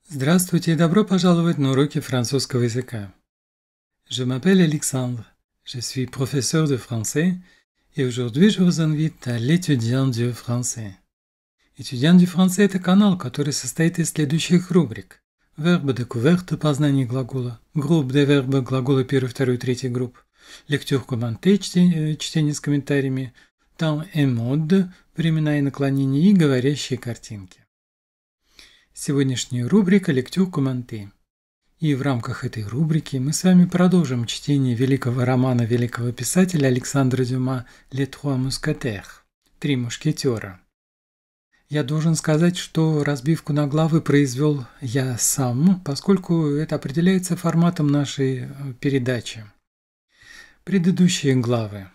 Здравствуйте и добро пожаловать на уроки французского языка. Je m'appelle Alexandre, je suis professeur de français et aujourd'hui je vous invite à l'étudiant du français. Étudiant du français – это канал, который состоит из следующих рубрик. Вербы découverte – познание глагола, групп de вербы – глаголы 1, 2, 3 групп, lecture commentée – чтение с комментариями, temps et mode – времена и наклонения и говорящие картинки. Сегодняшняя рубрика «Lecture commentée». И в рамках этой рубрики мы с вами продолжим чтение великого романа великого писателя Александра Дюма «Les Trois Mousquetaires» – «Три мушкетера». Я должен сказать, что разбивку на главы произвел я сам, поскольку это определяется форматом нашей передачи. Предыдущие главы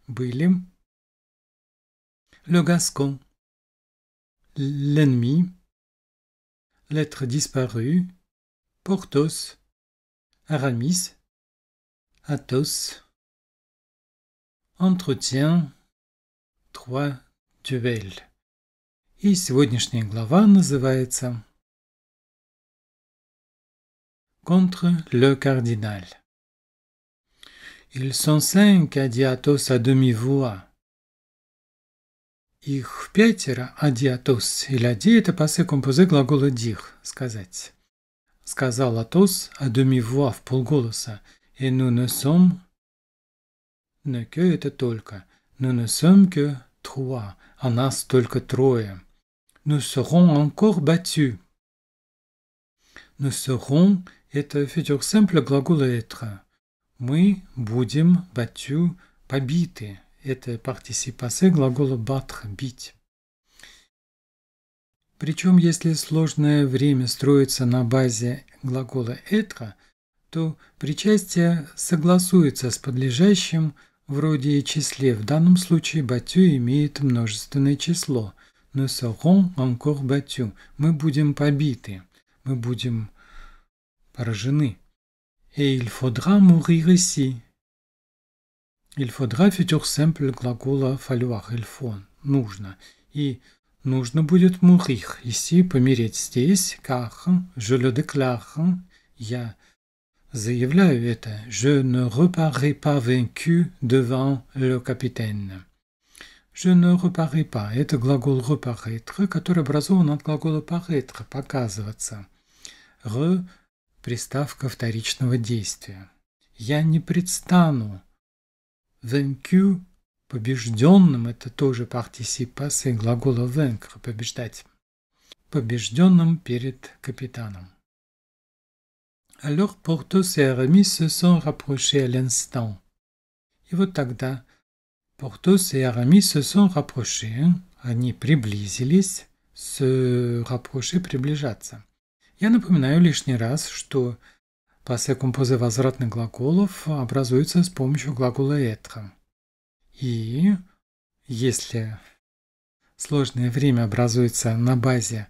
были «Le Gascon», «L'ennemi», L'être disparu, Porthos, Aramis, Athos, Entretien, Trois duels. И сегодняшняя глава называется Contre le cardinal. Ils sont 5, a dit Athos à demi-voix. Их 5, а dit Athos. Il a dit – это passé composé глагола dire – сказать. Сказал Атос à demi-voix в полголоса. Et nous ne sommes... Не que – это только. Nous ne sommes que 3. А нас только 3. Nous serons encore battus. Nous serons – это futur simple глагола être. Мы будем battus – побиты. Это participe passé глагола battre – бить. Причем, если сложное время строится на базе глагола être, то причастие согласуется с подлежащим вроде числе. В данном случае battu имеет множественное число. Nous serons encore battus. Мы будем побиты. Мы будем поражены. Et il faudra mourir ici. Il faudra futur simple глагола falloir. Il faut. Нужно. И нужно будет mourir ici, помереть здесь, car je le déclare. Я заявляю это. Je ne reparais pas vaincu devant le capitaine. Je ne reparais pas. Это глагол reparaître, который образован от глагола paraître, показываться. Re – приставка вторичного действия. Я не предстану. Vaincu – побежденным – это тоже participe passé глагола vaincre – побеждать. Побежденным перед капитаном. Alors Porthos et Aramis se sont rapprochés à l'instant. И вот тогда Porthos et Aramis se sont rapprochés. Они приблизились. Se rapprocher – приближаться. Я напоминаю лишний раз, что passé composé возвратных глаголов образуется с помощью глагола être. И если сложное время образуется на базе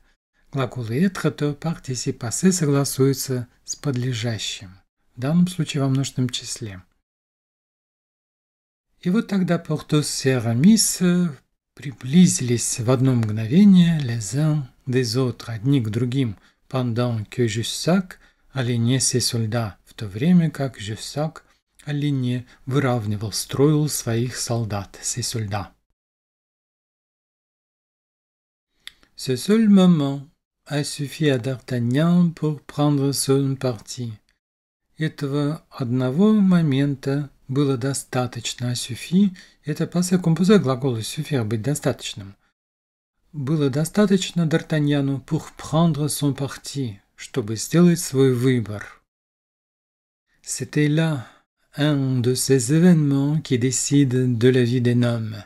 глагола être, то participe passé согласуется с подлежащим, в данном случае во множественном числе. И вот тогда Porthos и Aramis приблизились в одно мгновение les uns des autres, одни к другим, pendant que Jussac alignait ses soldats, в то время как Jussac aligné выравнивал, строил своих солдат, ses soldats. Ce seul moment a suffi à D'Artagnan pour prendre son parti. Этого одного момента было достаточно. Suffi – это passé composé глагола suffire – быть достаточным. Было достаточно D'Artagnanu pour prendre son parti, чтобы сделать свой выбор. C'était là un de ces événements qui décident de la vie d'un homme.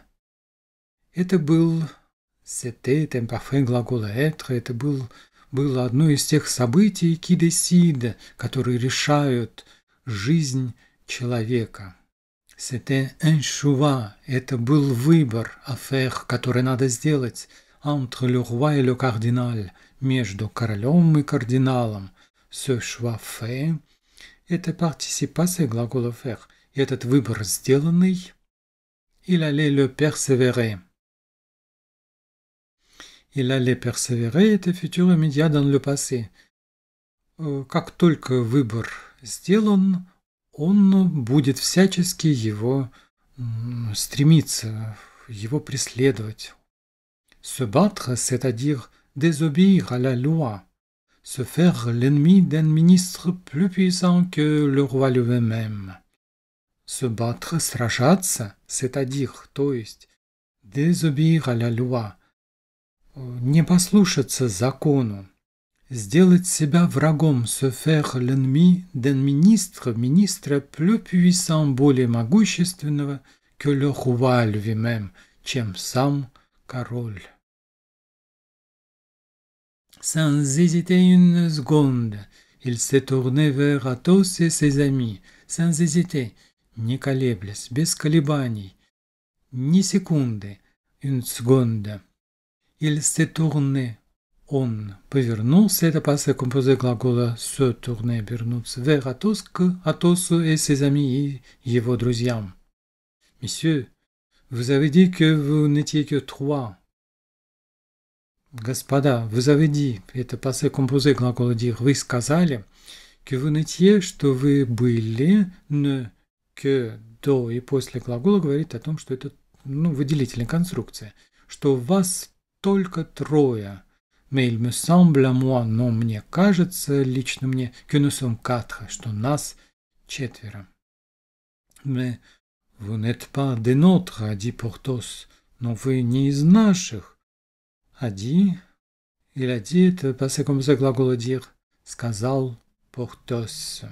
Это был, c'était imparfait глагола être, это было одно из тех событий, qui décident, которые решают жизнь человека. C'était un choix, это был выбор, à faire, который надо сделать, entre le roi et le cardinal, между королем и кардиналом. Ce choix fait – это participe passé глагола faire. Этот выбор сделанный, il allait le persévérer. Il allait persévérer était futur immédiat dans le passé. как только выбор сделан, он будет всячески его стремиться, его преследовать. Se battre, c'est-à-dire désobéir à la loi, se faire l'ennemi d'un ministre plus puissant que le roi lui-même. Se battre, сражаться, c'est-à-dire, то есть, désobéir à la loi, не послушаться закону, сделать себя врагом, se faire l'ennemi d'un ministre, министра plus puissant, более могущественного, que le roi lui-même, чем сам король. Sans hésiter une seconde, il s'est tourné vers Athos et ses amis, sans hésiter, не колеблясь, без колебаний, ни секунды, une seconde. Il s'est tourné, он повернулся, это passé composé глагола se tourner, обернуться, vers Athos, к Атосу et ses amis, и его друзьям. Messieurs, vous avez dit que vous n'étiez que 3. Господа, vous avez dit, это passé composé глагола dire, вы сказали, que vous n'étiez, что вы были, ne, que, до и после глагола говорит о том, что это выделительная конструкция, что вас только 3. Mais il me semble à moi, но мне кажется, лично мне, que nous sommes 4, что нас 4. Mais vous n'êtes pas des nôtres, a dit Porthos, но вы не из наших. A dit, il a dit, это passé comme ça глагола dire, сказал Porthos.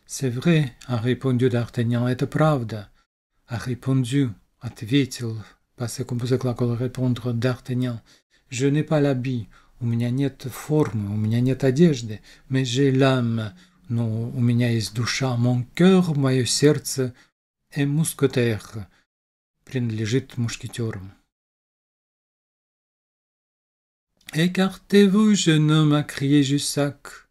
C'est vrai, a répondu D'Artagnan, это правда. A répondu, ответил, passé comme ça глагола répondre D'Artagnan. Je n'ai pas l'habit, у меня нет формы, у меня нет одежды, mais j'ai l'âme, но у меня есть душа, mon cœur, мое сердце, est mousquetaire, принадлежит мушкетерам. Écartez-vous, jeune homme, a crié Jussac.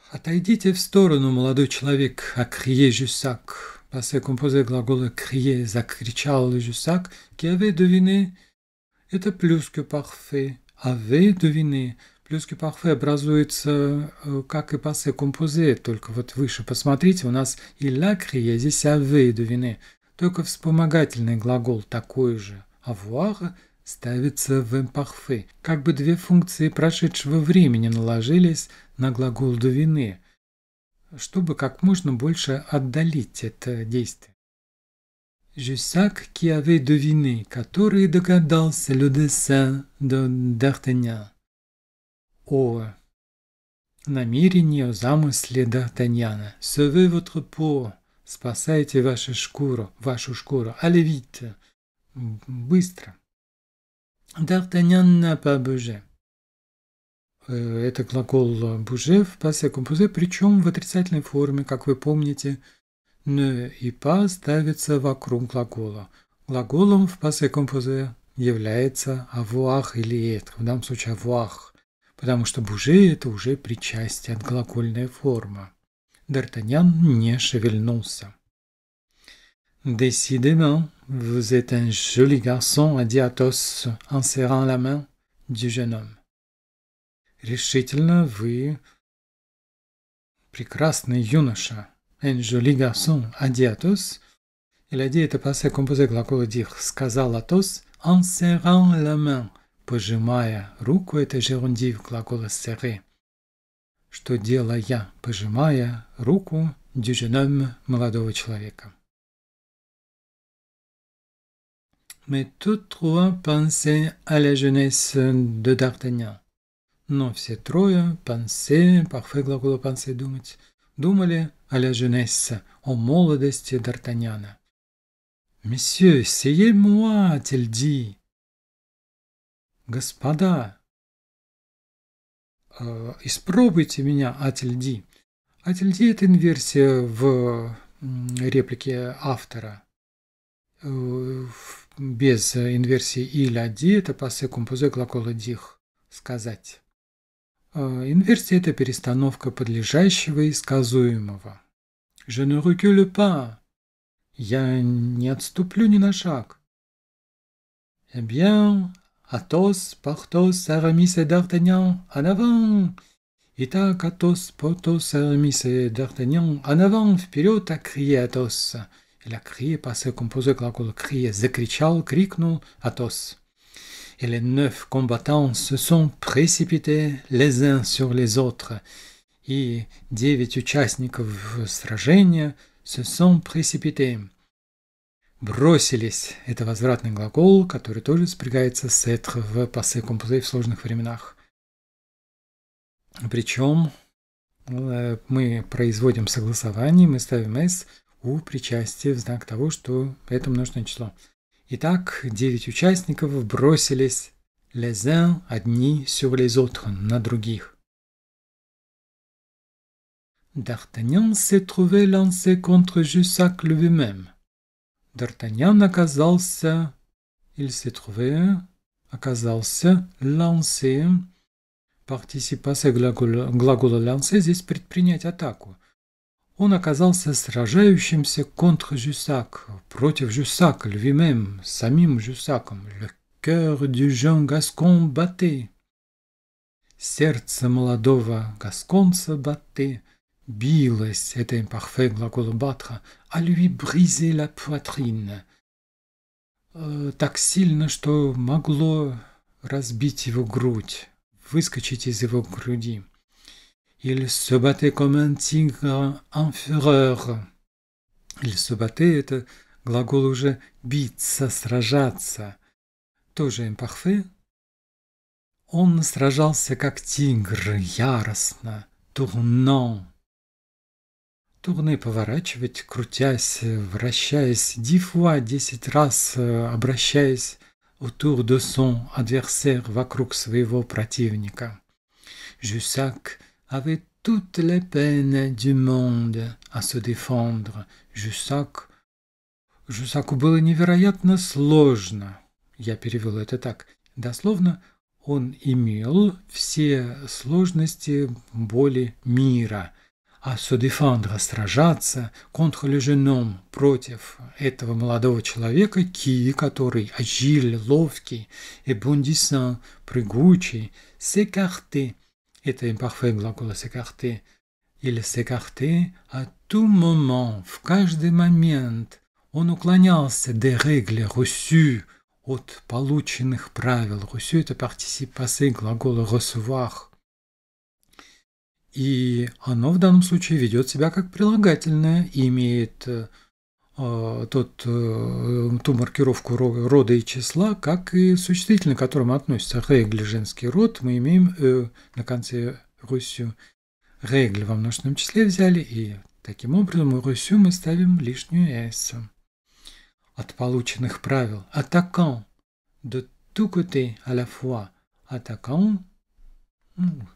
Отойдите в сторону, молодой человек, a crié Jussac. Passé composé глагола crier, закричал Jussac, qui avait deviné. Это plus que parfait. Avait deviné. Plus que parfait образуется как и passé composé, только вот выше посмотрите, у нас il a crié, здесь avait deviné. Только вспомогательный глагол такой же. Avoir ставится в imparfait. Как бы две функции прошедшего времени наложились на глагол deviner, чтобы как можно больше отдалить это действие. Jussac qui avait deviné, который догадался le dessein de D'Artagnan. О намерении, о замысле Д'Артаньяна. Sauvez votre peau, спасайте вашу шкуру, allez vite, быстро. D'Artagnan n'a pas bougé. Это глагол bouger в passé composé, причем в отрицательной форме, как вы помните, ne и pas ставится вокруг глагола. Глаголом в passé composé является avoir или être, в данном случае avoir, потому что bouger это уже причастие, отглагольная форма. D'Artagnan не шевельнулся. Décidément, vous êtes un joli garçon, a dit Athos en serrant la main du jeune homme. Решительно, вы прекрасный юноша. Un joli garçon, a dit Athos. Il a dit это passé composé глагола dire, сказал Athos, en serrant la main, пожимая руку, это герундив глагола serrer. Что делая, пожимая руку du jeune homme, молодого человека. Mais tous 3 pensaient à la jeunesse de D'Artagnan. Но все 3 pensaient, parfait глагола penser думать, думали à la jeunesse, о молодости D'Artagnana. Messieurs, essayez-moi, a-t-il dit. Господа, испробуйте меня, a-t-il dit. A-t-il dit это инверсия в реплике автора. Без инверсии il a dit, это passé composé глагола dire, сказать. Инверсия – это перестановка подлежащего и сказуемого. Je ne recule pas. Я не отступлю ни на шаг. Eh bien, Athos, Porthos, Aramis et D'Artagnan, en avant! Итак, Athos, Porthos, Aramis et D'Artagnan, en avant, вперед, a crié Athos. Il a crié, passé composé глагола crier, закричал, крикнул Athos. Et les 9 combattants se sont précipités les uns sur les autres. И 9 участников сражения se sont précipités. Бросились – это возвратный глагол, который тоже спрягается с être в passé composé в сложных временах. Причем мы производим согласование, мы ставим s у причастия в знак того, что это множественное число. Итак, 9 участников бросились les uns одни sur les autres, на других. D'Artagnan s'est trouvé lancé contre Jussac lui-même. D'Artagnan оказался lancé, participe passé глагола lancer, здесь предпринять атаку. Он оказался сражающимся contre Jussac, против Jussac, lui-même, самим Jussacом. Le cœur du jeune Gascon battait. Сердце молодого гасконца battait. Билось, это импарфait глагола battre, à lui briser la poitrine. Так сильно, что могло разбить его грудь, выскочить из его груди. Il se battait comme un tigre en fureur. Il se battait – это глагол уже биться, сражаться. Тоже импарфait. Он сражался как тигр, яростно, tournant. Tourner – поворачивать, крутясь, вращаясь, 10 fois, 10 раз обращаясь autour de son adversaire, вокруг своего противника. Jussac avait toutes les peines du monde à se défendre. Jussacу было невероятно сложно. Я перевел это так. Дословно, он имел все сложности боли мира. À se défendre, сражаться, contre le jeune homme, против этого молодого человека, который agile, ловкий, et bondissant, прыгучий, s'écarter. Это импарфait глагола s'écarter. Il s'écartait à tout moment, в каждый момент. Он уклонялся des règles reçues, от полученных правил. Reçu – это participe passé глагола recevoir. И оно в данном случае ведет себя как прилагательное и имеет ту маркировку рода и числа, как и существительное, к которому относится рègle, женский род, мы имеем на конце reçu. Règle во множественном числе взяли, и таким образом у reçu мы ставим лишнюю s. От полученных правил. Attaquant, de tous côtés à la fois. Attaquant,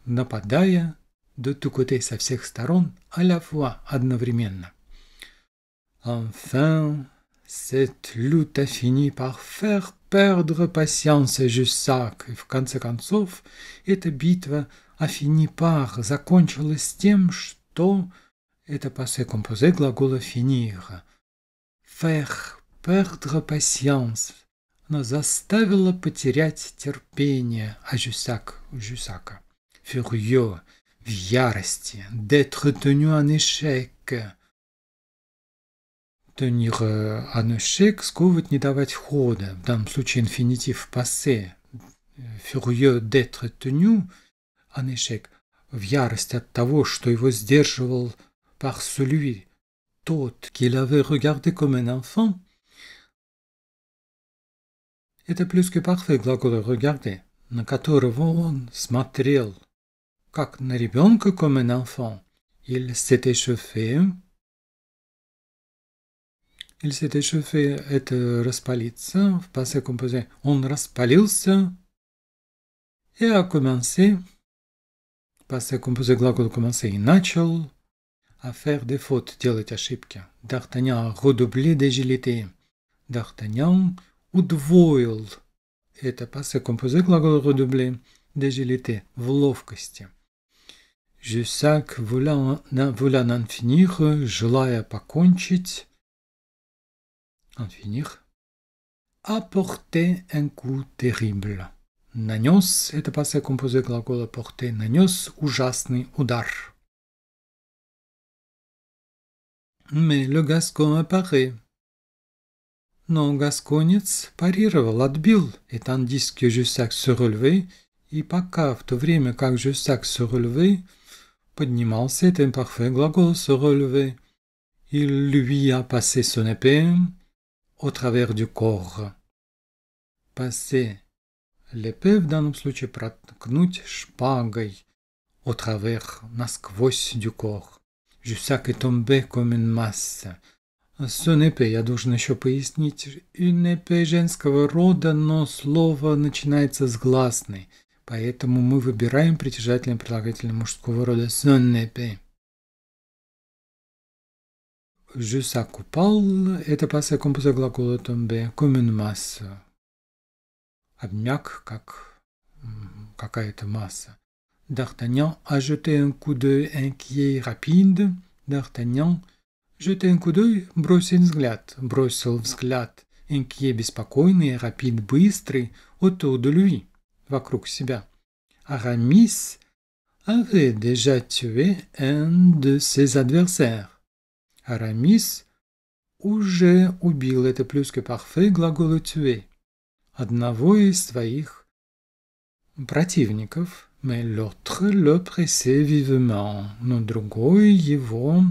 нападая, de tous côtés, со всех сторон, à la fois, одновременно. Enfin, cette lutte a fini par faire perdre patience à Jussac. И в конце концов, эта битва a fini par закончилась тем, что это passé composé глагола finir. Faire perdre patience. Она заставила потерять терпение à Jussac. Furieux, в ярости, d'être tenu en échec. Tenir en échec, сковывать, не давать хода. В данном случае инфинитив passé. Furieux d'être tenu en échec. В ярости от того, что его сдерживал par celui, тот, qu'il avait regardé comme un enfant. Это плюс que parfait глагола regarder, на которого он смотрел как на ребенка, comme un enfant. Il s'est échauffé. Il s'est échauffé – это распалиться, в passé composé. Он распалился. Et a commencé, passé composé глагол commencer, и начал à faire des fautes, делать ошибки. D'Artagnan a redoublé d'agilité. D'Artagnan удвоил. Это passé composé глагол redoubler, d'agilité, в ловкости. Jussac voulant en finir, желая покончить, en finir, apporter un coup terrible. Нанес – это passé composé глагола porter. Нанес ужасный удар. Mais le Gascon apparaît. Но гасконец парировал, отбил, et tandis que Jussac se relevait, и пока в то время как Jussac se relevait, поднимался, это imparfait глагол se relever, il lui a passé son épée au travers du corps. Passer l'épée в данном случае проткнуть шпагой au travers, насквозь du corps. Jussac est tombé comme une masse. Son épée, я должен еще пояснить, une épée женского рода, но слово начинается с гласной, поэтому мы выбираем притяжательное прилагательное мужского рода son épée. Jussac упал, это passé composé глагола tomber, comme une masse. Обмяк, как какая-то масса. D'Artagnan a jeté un coup d'œil inquiet rapide. D'Artagnan jeté un coup d'œil, бросил взгляд, inquiet, беспокойный, rapide, быстрый, autour de lui, вокруг себя. Aramis avait déjà tué un de ses adversaires. Aramis уже убил, это плюс que parfait, глагола tuer, одного из своих противников, mais l'autre le pressait vivement, но другой его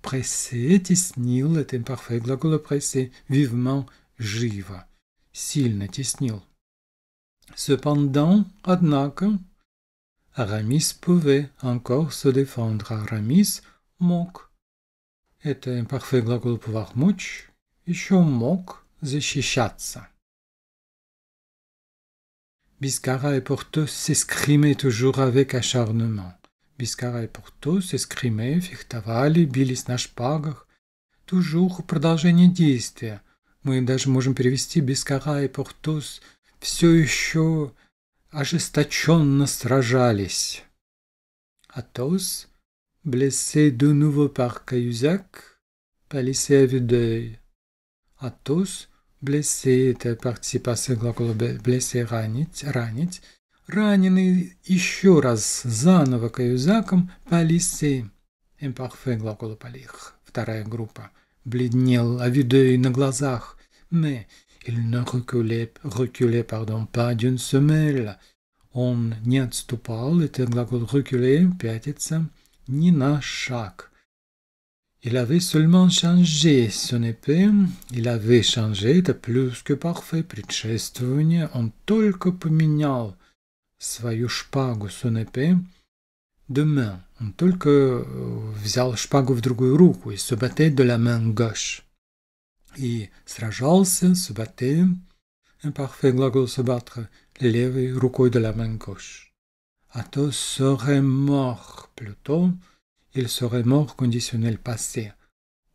pressé, теснил, это imparfait глагола pressé, vivement, живо, сильно теснил. Cependant, однако, Aramis pouvait encore se défendre. Aramis мог, это imparfait глагол pouvoir мочь, еще мог защищаться. Biscarat et Porthos s'escrimaient toujours avec acharnement. Бискара и Портос эскриме, фехтовали, бились на шпагах. Toujours продолжение действия. Мы даже можем перевести Бискара и Портос все еще ожесточенно сражались. Athos, blessé de nouveau par Cahuzac, pâlissait à vue d'œil. Athos, blessé, это participe passé глагола blessé, ранить. Раненый еще раз заново Каюзаком, палисе, imparfait глагола палих, вторая группа, бледнел, à vue d'œil, на глазах, mais il ne reculait pas d'une semelle. Он не отступал, это глагол reculer, пятиться, ни на шаг. Il avait seulement changé son épée, il avait changé, это plus que parfait, предшествование, он только поменял свою шпагу, son épée, de main. Он только взял шпагу в другую руку, и se battait de la main gauche. И сражался, se battait, imparfait глагол se battre, левой рукой de la main gauche. Athos serait mort, plutôt, il serait mort conditionnel passé.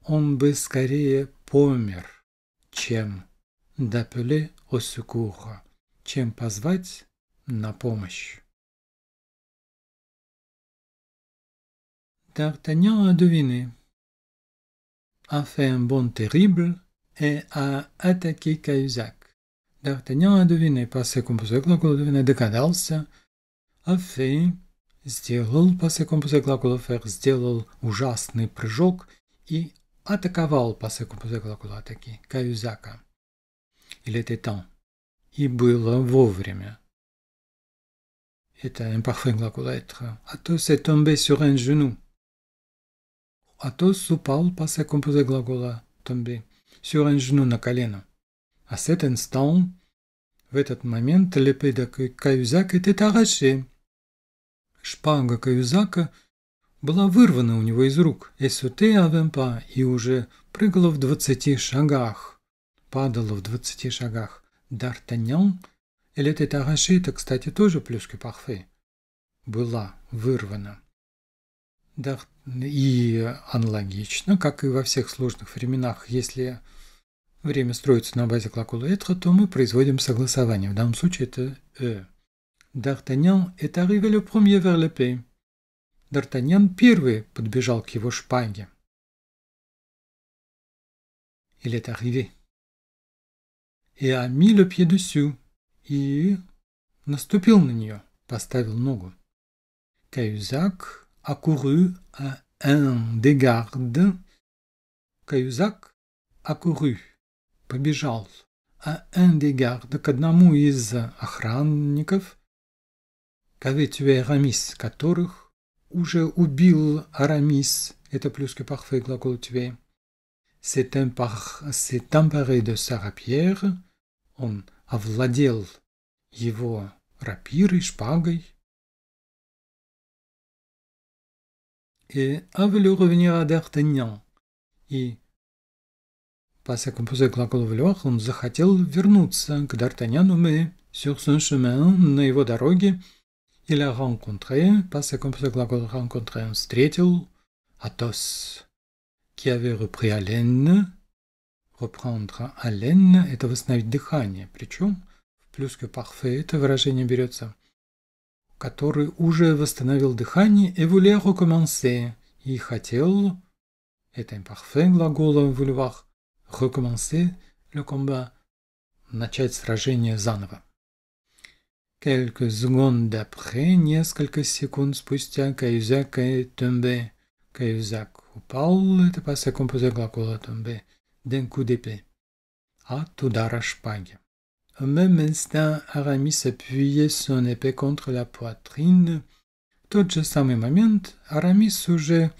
Он бы скорее помер, чем d'appeler au secours, чем позвать на помощь. D'Artagnan a deviné, a fait un bond terrible et a attaqué Cahuzac. D'Artagnan a deviné, passé composé глагол deviné, догадался, a fait, сделал, passé composé глагол faire, сделал ужасный прыжок и атаковал, passé composé глагол attaquer, Cahuzaca. Il était temps, и было вовремя. Это imparfait глагол être. Athos est tombé sur un genou. Athos упал, passé composé глагола tomber, sur un genou, на колено. À cet instant, в этот момент, l'épée de Cahuzac était arrachée. Шпага Каюзака была вырвана у него из рук, et sautait à 20 pas, и уже прыгала в 20 шагах, падала в 20 шагах. D'Artagnan, elle était arrachée, это, кстати, тоже плюс que parfait. Была вырвана. И аналогично, как и во всех сложных временах, если время строится на базе глагола être, то мы производим согласование. В данном случае это «e». D'Artagnan est arrivé le premier vers l'épée. D'Artagnan первый подбежал к его шпаге. Il est arrivé. Et a mis le pied dessus. И наступил на нее, поставил ногу. Cahuzac accourut à un des gardes. Cahuzac accourut, побежал, à un des gardes, к одному из охранников, qu'avait tué Aramis, которых уже убил Арамис, это плюс que parfait глагол tuer, s'est emparé de sa rapière, он овладел его рапирой, шпагой, et a voulu revenir à D'Artagnan, и passé composé глагол vouloir, он захотел вернуться к Д'Артаньяну, mais sur son chemin, на его дороге, il a rencontré, passé composé глагол rencontré, он встретил Athos, qui avait repris haleine. Reprendre haleine – это восстановить дыхание, причем плюс que parfait это выражение берется, который уже восстановил дыхание et voulait recommencer, и хотел, это imparfait глагола vouloir, recommencer le combat, начать сражение заново. Quelques secondes d'après, несколько секунд спустя, Cahuzac est tombé. Cahuzac упал, это passé composé глагола tomber, d'un coup d'épée, от удара шпаги. Au même instant, Aramis appuyait son épée contre la poitrine. В тот же самый момент Арамис уже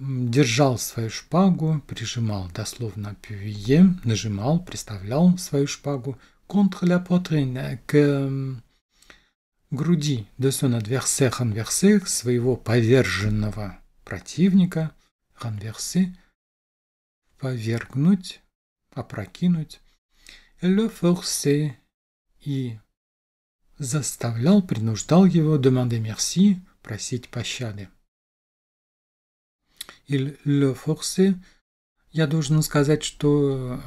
держал свою шпагу, прижимал, дословно appuyé, нажимал, приставлял свою шпагу contre la poitrine, к груди de son adversaire, renversé, своего поверженного противника, renversé, повергнуть, опрокинуть, le forcer, и заставлял, принуждал его demander merci, просить пощады. Il le forçait, я должен сказать, что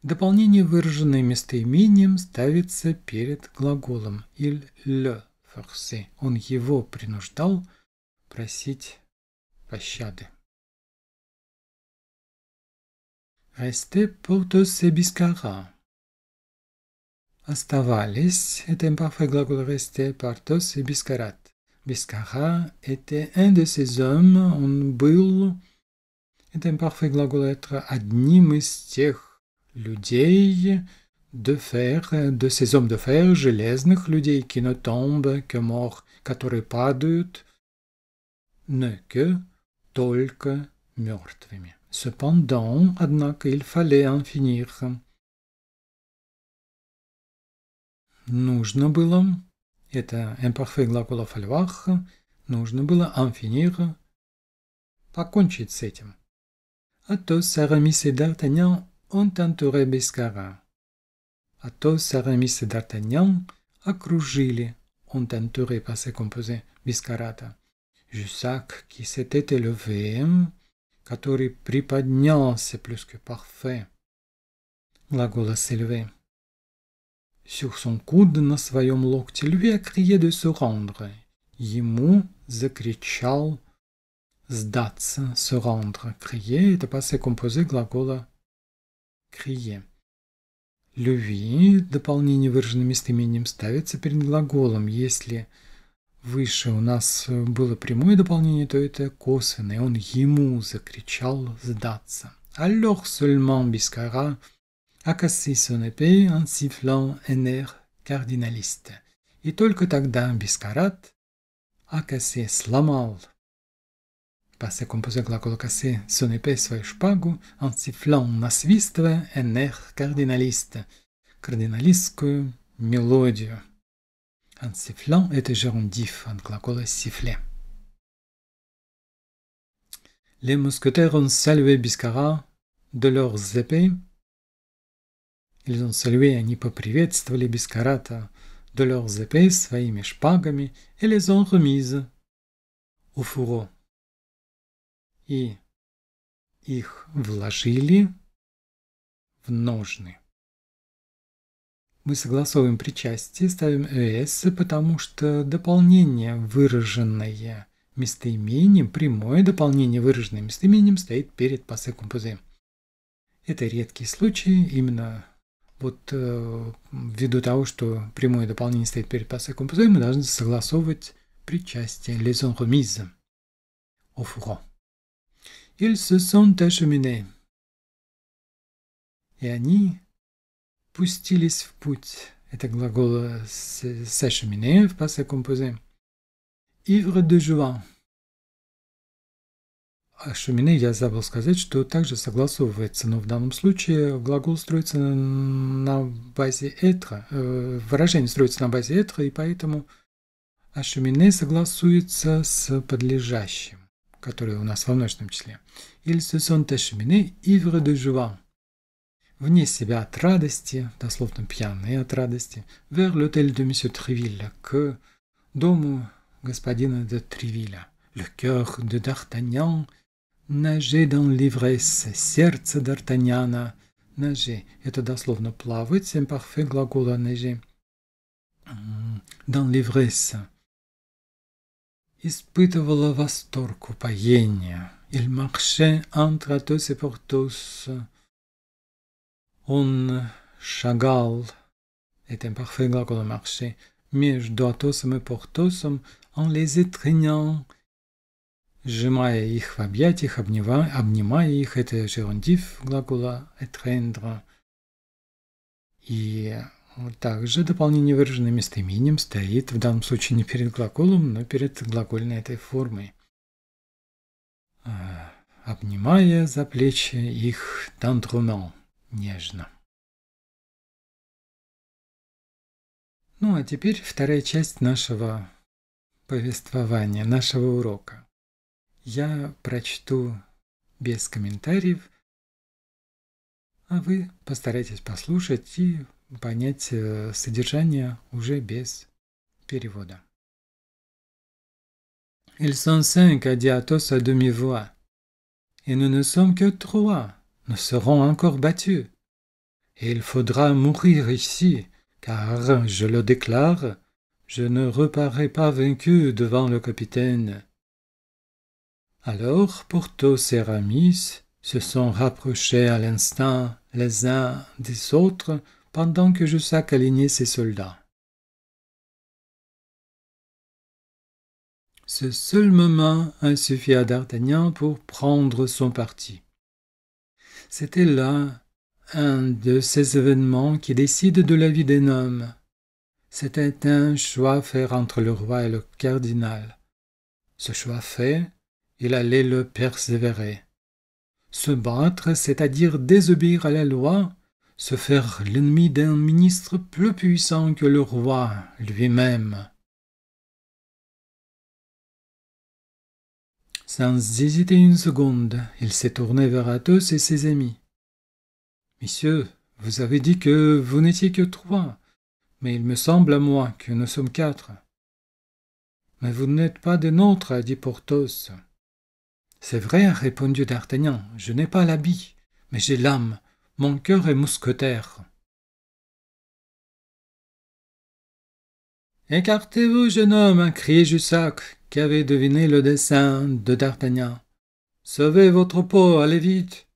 дополнение, выраженное местоимением, ставится перед глаголом. Il le forçait, он его принуждал просить пощады. Restait Porthos et Biscarat. Оставались, это imparfait глагол rester, Porthos et Biscarat. Biscarat était un de ces hommes, он был, это imparfait глагол être, одним из тех людей de fer, de ces hommes de fer, железных людей, qui ne tombent que morts, которые падают, ne que, только мертвыми. Cependant, однако, il fallait en finir. Нужно было, это imparfait глагола falloir, нужно было en finir, покончить с этим. Athos, Aramis et D'Artagnan ont entouré Biscarat. Athos, Aramis et D'Artagnan окружили, ont entouré, passé composé, Biscarata. Jussac, qui s'était élevé, который приподнялся, plus que parfait, глагола s'élever, sur son coude, на своем локте, lui a crié de se rendre. Ему закричал сдаться, se rendre. Crier, это passé composé глагола crier. Lui, дополнение, выраженное местоимением, ставится перед глаголом. Если выше у нас было прямое дополнение, то это косвенное. Он ему закричал сдаться. Alors seulement Biscarat a cassé son épée en sifflant un air cardinaliste. И только тогда Бискарат a cassé, сломал, passé composé глагола casser, son épée, свою шпагу, en sifflant, насвистывая, un air cardinaliste, кардиналистскую мелодию. En sifflant, это gérondif, от глагола siffler. Les mousquetaires ont salué Biscarat de leurs épées. Ils ont salué, они поприветствовали Бискарата de leurs épées, своими шпагами, et les ont remises au fourreau. И их вложили в ножны. Мы согласовываем причастие, ставим «эс», потому что дополнение, выраженное местоимением, прямое дополнение, выраженное местоимением, стоит перед passé composé. Это редкий случай, именно Вот ввиду того, что прямое дополнение стоит перед passé composé, мы должны согласовывать причастие, les ont remises au fourreau. Ils se sont acheminés. И они пустились в путь. Это глагол s'acheminer в passé composé. Ivre de joie. Acheminer, я забыл сказать, что также согласовывается, но в данном случае глагол строится на базе être, выражение строится на базе être, и поэтому acheminer согласуется с подлежащим, который у нас во множественном числе. Ils se sont acheminés ivres de joie. Вне себя от радости, дословно пьяные от радости, vers l'hôtel de Monsieur Tréville, к дому господина де Тревилля. Le cœur de D'Artagnan nageait dans l'ivresse, сердце Д'Артаньяна, nager, это дословно плавать, имперфект глагола nager, dans l'ivresse, испытывала восторг, упоение. Il marchait entre Athos et Porthos. Он шагал, это имперфект глагола marcher, между Атосом и Портосом, en les étreignant, сжимая их в объятиях, обнимая их, это жерондив глагола étreindre. И также дополнение, выраженное местоимением, стоит в данном случае не перед глаголом, но перед глагольной этой формой. Обнимая за плечи их tendrement, нежно. Ну, а теперь вторая часть нашего повествования, нашего урока. Я прочту без комментариев, а вы постарайтесь послушать и понять содержание уже без перевода. Ils sont 5, a dit Athos à demi-voix, et nous ne sommes que 3, nous serons encore battus, et il faudra mourir ici, car, je le déclare, je ne reparais pas vaincu devant le capitaine. Alors Porthos et Aramis se sont rapprochés à l'instant les uns des autres pendant que Jussac alignait ses soldats. Ce seul moment a suffi à D'Artagnan pour prendre son parti. C'était là un de ces événements qui décident de la vie d'un homme. C'était un choix à faire entre le roi et le cardinal. Ce choix fait, il allait le persévérer. Se battre, c'est-à-dire désobéir à la loi, se faire l'ennemi d'un ministre plus puissant que le roi lui-même. Sans hésiter une seconde, il s'est tourné vers Athos et ses amis. « Messieurs, vous avez dit que vous n'étiez que 3, mais il me semble à moi que nous sommes 4. »« Mais vous n'êtes pas des nôtres, a dit Porthos. »« C'est vrai, a répondu D'Artagnan, je n'ai pas l'habit, mais j'ai l'âme, mon cœur est mousquetaire. »« Écartez-vous, jeune homme, a crié Jussac, qui avait deviné le dessein de D'Artagnan. « Sauvez votre peau, allez vite !»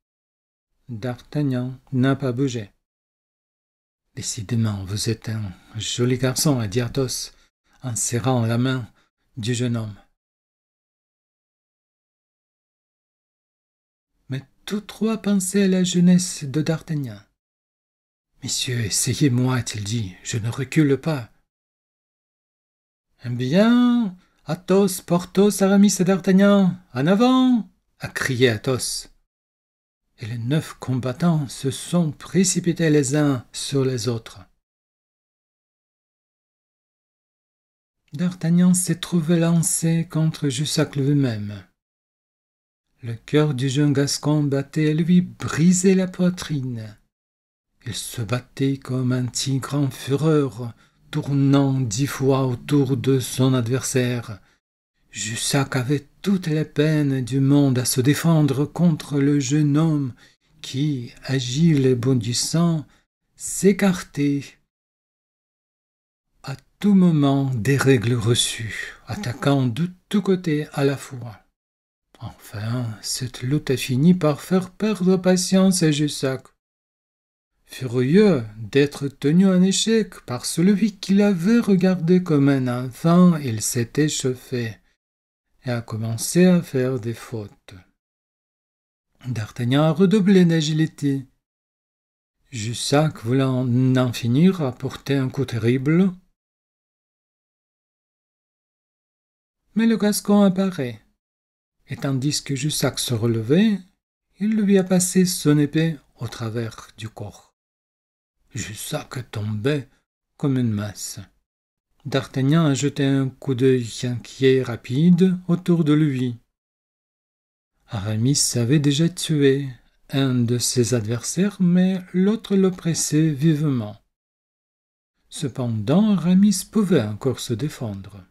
D'Artagnan n'a pas bougé. « Décidément, vous êtes un joli garçon, a dit Athos, en serrant la main du jeune homme. Mais tous trois pensaient à la jeunesse de D'Artagnan. « Messieurs, essayez-moi, a-t-il dit, je ne recule pas. »« Eh bien, Athos, Porthos, Aramis et D'Artagnan, en avant !» a crié Athos. Et les 9 combattants se sont précipités les uns sur les autres. D'Artagnan s'est trouvé lancé contre Jussac lui-même. Le cœur du jeune Gascon battait et lui brisait la poitrine. Il se battait comme un tigre en fureur, tournant 10 fois autour de son adversaire. Jussac avait toutes les peines du monde à se défendre contre le jeune homme qui, agile et bondissant, s'écartait à tout moment des règles reçues, attaquant de tous côtés à la fois. Enfin, cette lutte a fini par faire perdre patience à Jussac. furieux d'être tenu en échec par celui qu'il avait regardé comme un enfant, il s'est échauffé et a commencé à faire des fautes. D'Artagnan a redoublé d'agilité. Jussac, voulant en finir, a porté un coup terrible. Mais le Gascon apparaît, et tandis que Jussac se relevait, il lui a passé son épée au travers du corps. Jussac tombait comme une masse. D'Artagnan a jeté un coup d'œil inquiet rapide autour de lui. Aramis avait déjà tué un de ses adversaires, mais l'autre le pressait vivement. Cependant, Aramis pouvait encore se défendre.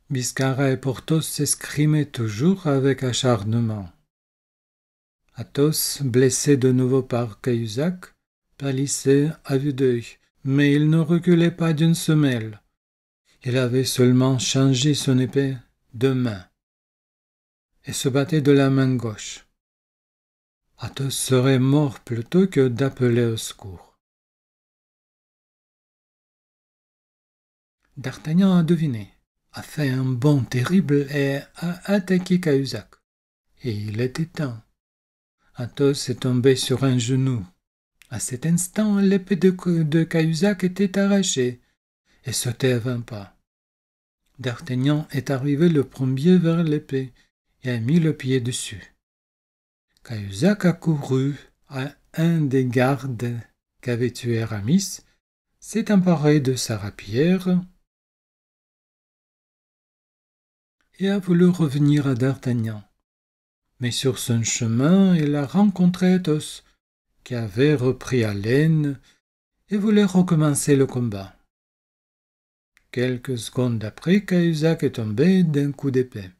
Biscarat et Porthos s'escrimaient toujours avec acharnement. Athos, blessé de nouveau par Cahusac, pâlissait à vue d'œil, mais il ne reculait pas d'une semelle. Il avait seulement changé son épée de main et se battait de la main gauche. Athos serait mort plutôt que d'appeler au secours. D'Artagnan a deviné, a fait un bond terrible et a attaqué Cahusac. Et il était temps. Athos est tombé sur un genou. À cet instant, l'épée de Cahusac était arrachée et sautait à 20 pas. D'Artagnan est arrivé le premier vers l'épée et a mis le pied dessus. Cahusac a couru à un des gardes qu'avait tué Aramis, s'est emparé de sa rapière et a voulu revenir à D'Artagnan. Mais sur son chemin, il a rencontré Athos, qui avait repris haleine et voulait recommencer le combat. Quelques secondes après, Cahusac est tombé d'un coup d'épée.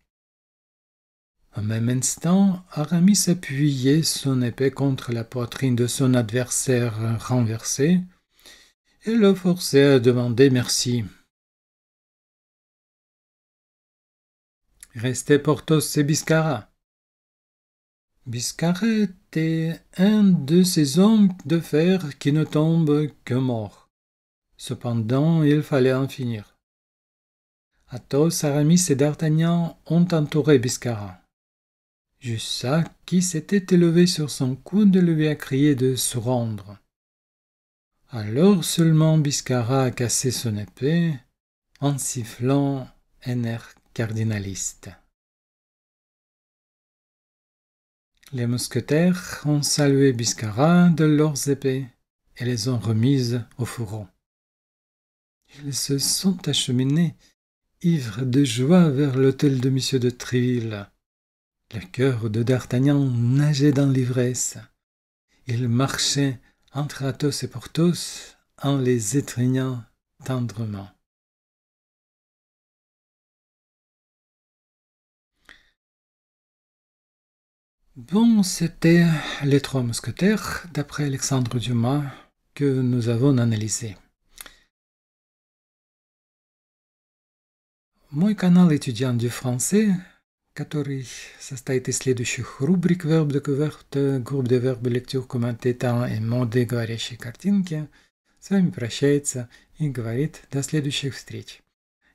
Au même instant, Aramis appuyait son épée contre la poitrine de son adversaire renversé et le forçait à demander merci. Restaient Porthos et Biscarat. Biscarat était un de ces hommes de fer qui ne tombent que morts. Cependant, il fallait en finir. Athos, Aramis et D'Artagnan ont entouré Biscarat. Jussac, qui s'était élevé sur son coude, lui a crié de se rendre. Alors seulement Biscarat a cassé son épée en sifflant un air cardinaliste. Les mousquetaires ont salué Biscarat de leurs épées et les ont remises au fourreau. Ils se sont acheminés, ivres de joie, vers l'hôtel de M. de Tréville. Le cœur de D'Artagnan nageait dans l'ivresse. Il marchait entre Athos et Porthos en les étreignant tendrement. Bon, c'était Les Trois Mousquetaires, d'après Alexandre Dumas, que nous avons analysé. Мой канал «Étudiant du français», который состоит из следующих рубрик: верб découverte, групп de verbes, lecture commentée, temps et моды говорящей картинки, с вами прощается и говорит до следующих встреч.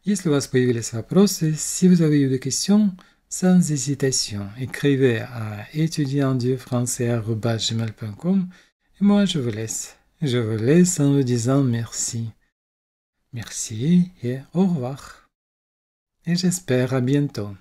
Если у вас появились вопросы, si vous avez eu des questions, sans hésitation, écrivez à étudiantdufrançais@gmail.com et moi je vous laisse. Je vous laisse en vous disant merci. Merci et au revoir. Et j'espère à bientôt.